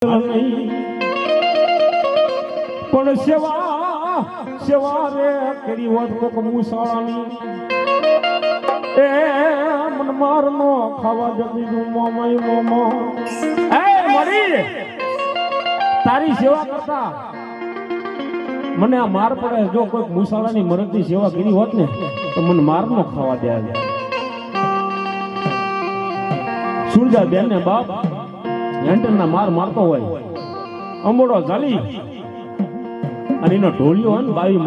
પણ સેવા રે કરી હોત કોક મુસાળાની એ મન મારનો ખાવા જતી મોમો એ મરી તારી સેવા કરતા મને આ માર પડે જો કોઈક મુસાળાની મરદની સેવા કરી હોત ને તો મને મારનો ખાવા દે સુરજા બેન ને બાપ હેન્ટન ના માર મારતો હોય અંબોડો ઝાલી અને એનો ઢોલિયો હોય ને 22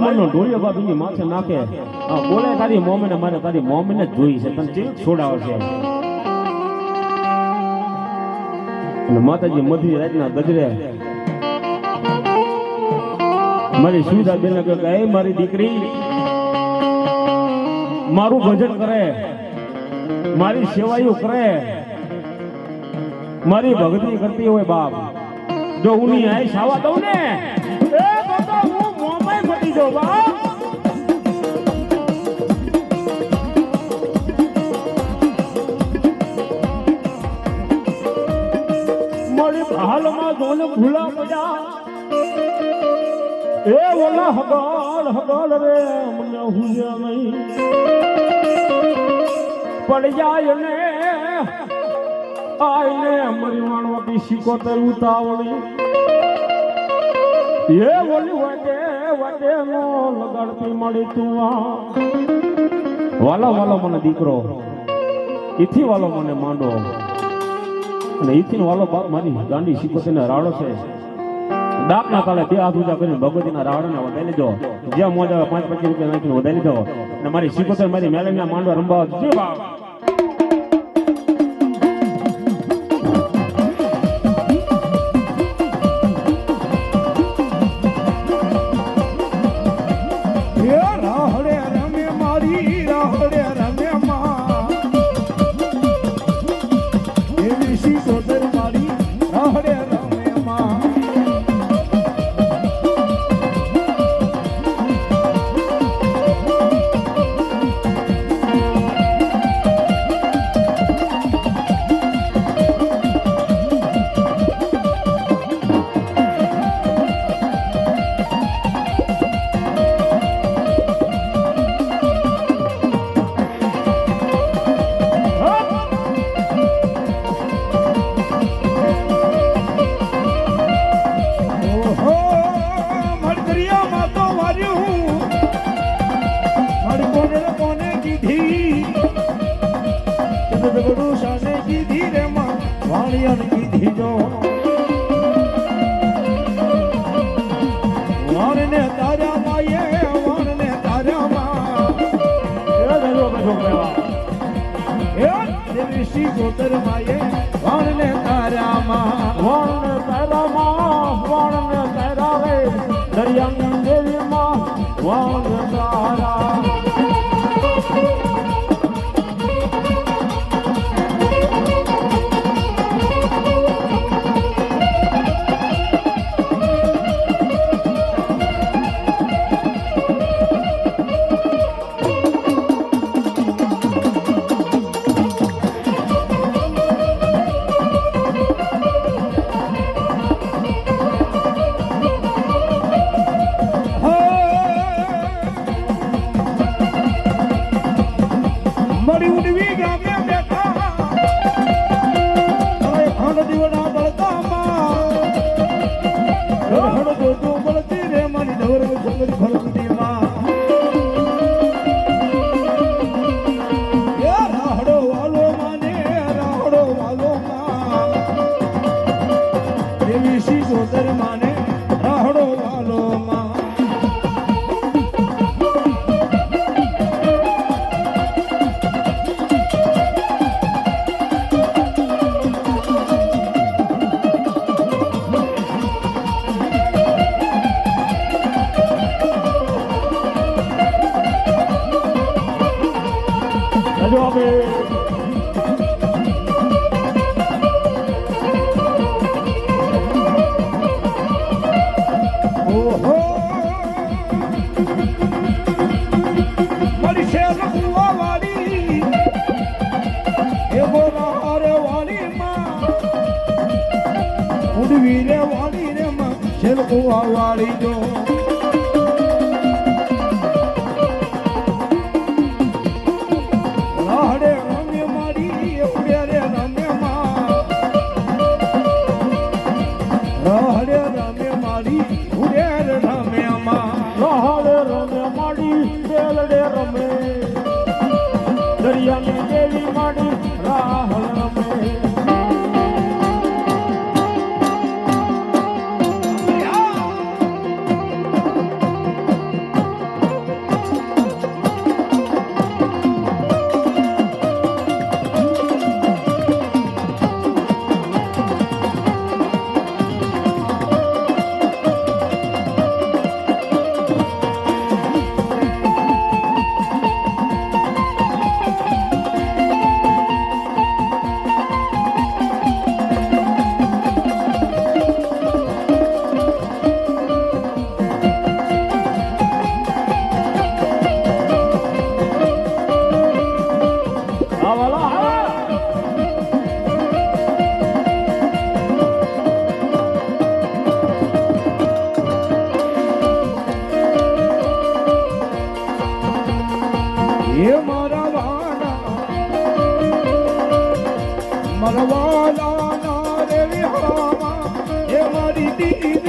મણનો ઢોલિયો બાપ એની માથે નાખે બોલે તારી મોમીને મારે તારી મોમીને જ જોઈ છે તને ચીલ છોડાવે છે અને માતાજી મધી રાતના ગજરે મારી સુવિધા બેન કહે કે એ મારી દીકરી મારું ભજન કરે મારી સેવાયું કરે મારી ભક્તિ કરતી હોય બાપ જો હું ની આઈશ આવા દઉં ને એ બાપા હું મોમાય મટી જાઉં બાપ મારી હાલમાં જોન ભૂલા પડ્યા એ ઓલા હગાલ રે મને હુંયા નહીં પડ જાય ને આઈને મરી વાણવાથી શીખોતર ઉતાવળી એ બોલી વાટે નો લગાડતી મળી તું વાલો મને દીકરો ઈથી વાલો મને માંડો અને ઈથી વાલો બાપ મારી ગાંડી શીખોતર ને રાડો છે ડાકના કાલે 2 હાથ ઊંચા કરીને ભગવતીના રાવણને વધારી લીધો જ્યાં મોજ આવે 5-25 રૂપિયા નાખીને વધારી લીધો અને મારી શીખોતર મારી મેલના માંડવા રંબાવા જે બાપ ઉડવી રે વાળી રે માં છેલકો વાળી જો રાહડે રમે મારી ઉડે રે રમે માં રાહડે રમે મારી ઉડે રે રમે માં રાહડે રમે માડી બેલડે રમે દરિયાની દેવી માડી રાહડ રમે એ મારા વાલા મરવાલા ના રે વિહામા એ મારી દીવી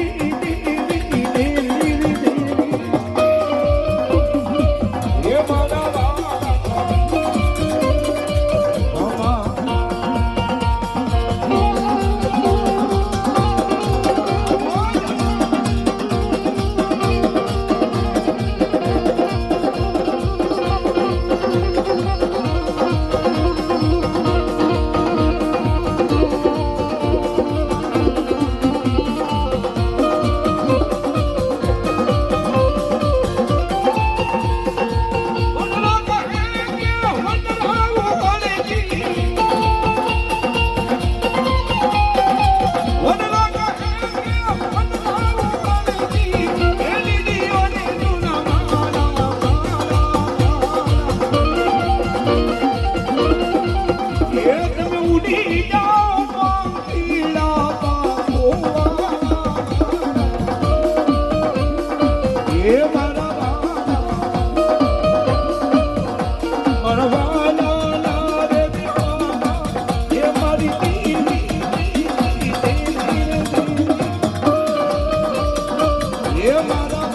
એ મારા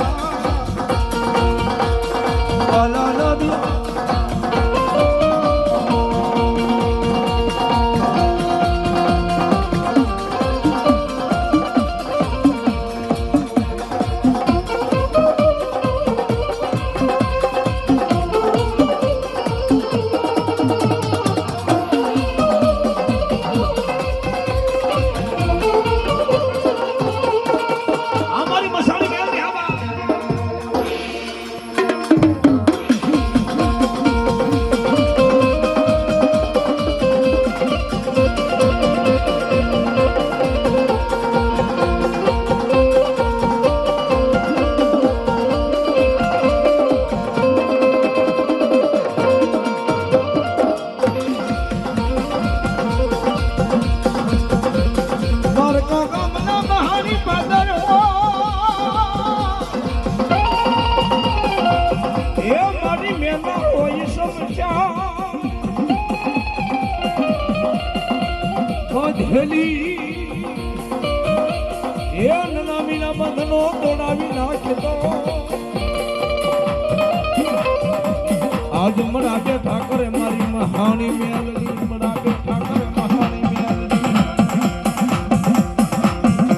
નનામીના બંધનો તોડાવી નાખતો આજ મરાઠે ઠાકરે મારી મહાણી મેલડી મરાઠે ઠાકરે મહાણી મેલડી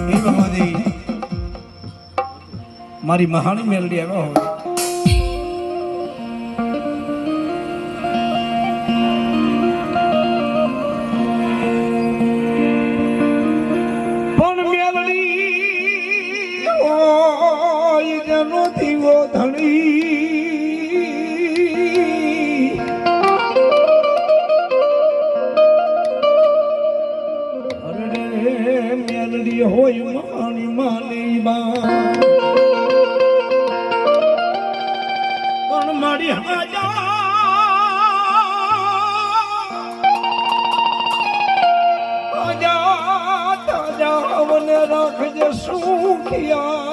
એ ભગવતી મારી મહાણી મેલડી આવ્યા હોય હોય માની માની બા પણ મારી હાજા તાજાવને રાખજે સુખિયા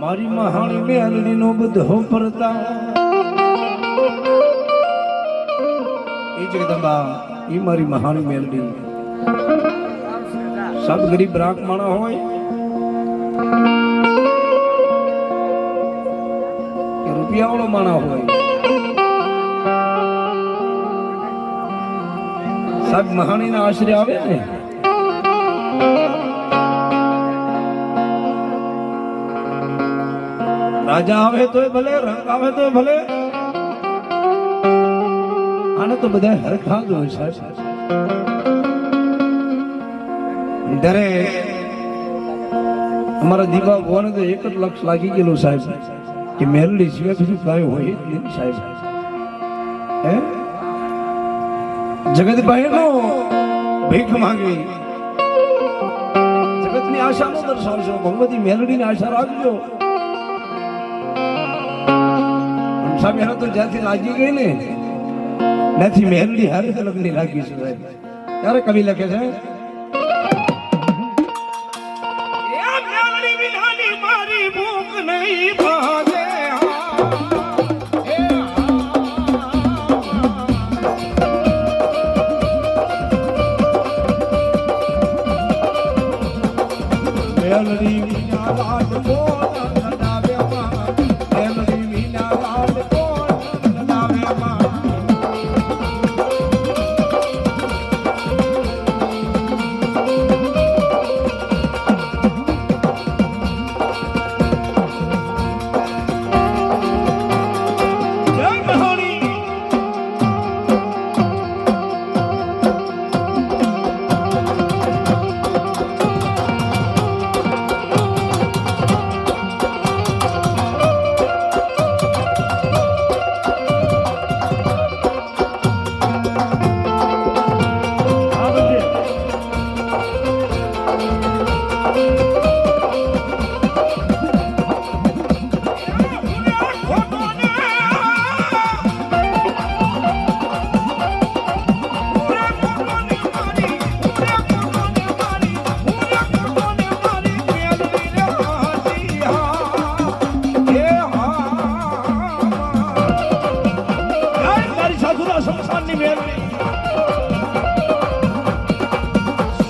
મારી મહાણી મેલડીનો બધો પરતા એ જગદંબા એ મારી મહાણી મેલડી સબ ગરીબ બ્રાહ્મણ હોય કે રૂપિયાવાળો માણા હોય સબ મહાણીના આશરે આવે ને રાજા આવે તોય ભલે રંગ આવે તોય ભલે આને તો બધા હરખા જ હોય સાહેબ ત્યારે અમારા દીપા ભુવાને તો 1 જ લક્ષ લાગી ગયેલું સાહેબ કે મેલડી સિવાય બીજું કાંઈ હોય જ નહીં સાહેબ હે જગતભાઈ નો ભીખ માંગવી જગતની આશા નો દર્શાવશો ભગવતી મેલડીની આશા રાખજો સાહેબ એને તો જ્યાંથી લાગી ગઈ ને ત્યાંથી મેલડી હારે લગ્ન લાગી છે સાહેબ ત્યારે કવિ લખે છે મારી ભૂખ નહીં ભાગે મેલડી વિના લાડ કોણ નડાવે માં મેલડી વિના લાડ કોણ નડાવે માં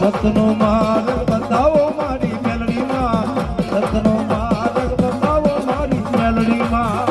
સતનો માર્ગ બતાવો મારી મેલડીમાં સતનો માર્ગ બતાવો મારી મેલડીમાં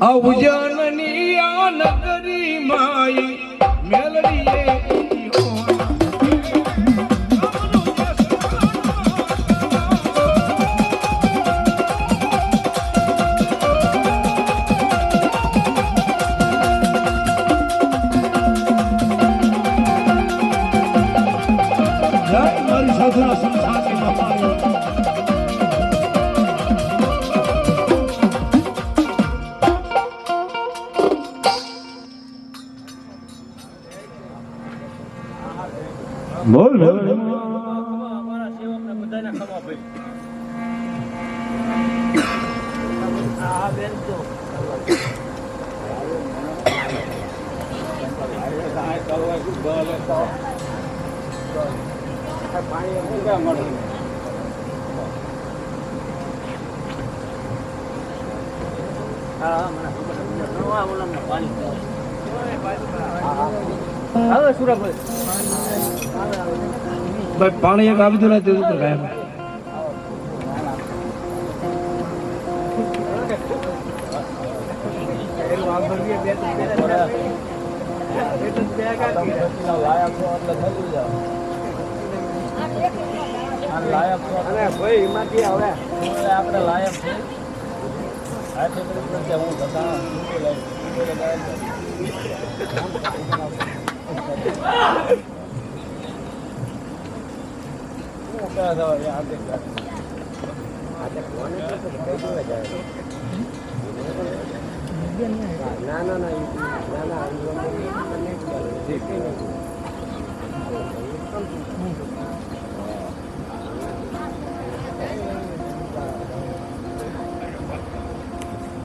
આ ઉજ્જૈનની આ નગરી માઈ મેલડીએ સાધુના સંસારની મહાન બોલ બોલ અમારા સેવકને બધાને ખબર પડી. આ બેન તો હવે સુરાભાઈ ભાઈ પાણી એક આવી દો ને તે ઉપર કાયમ આપણે લાયક છે.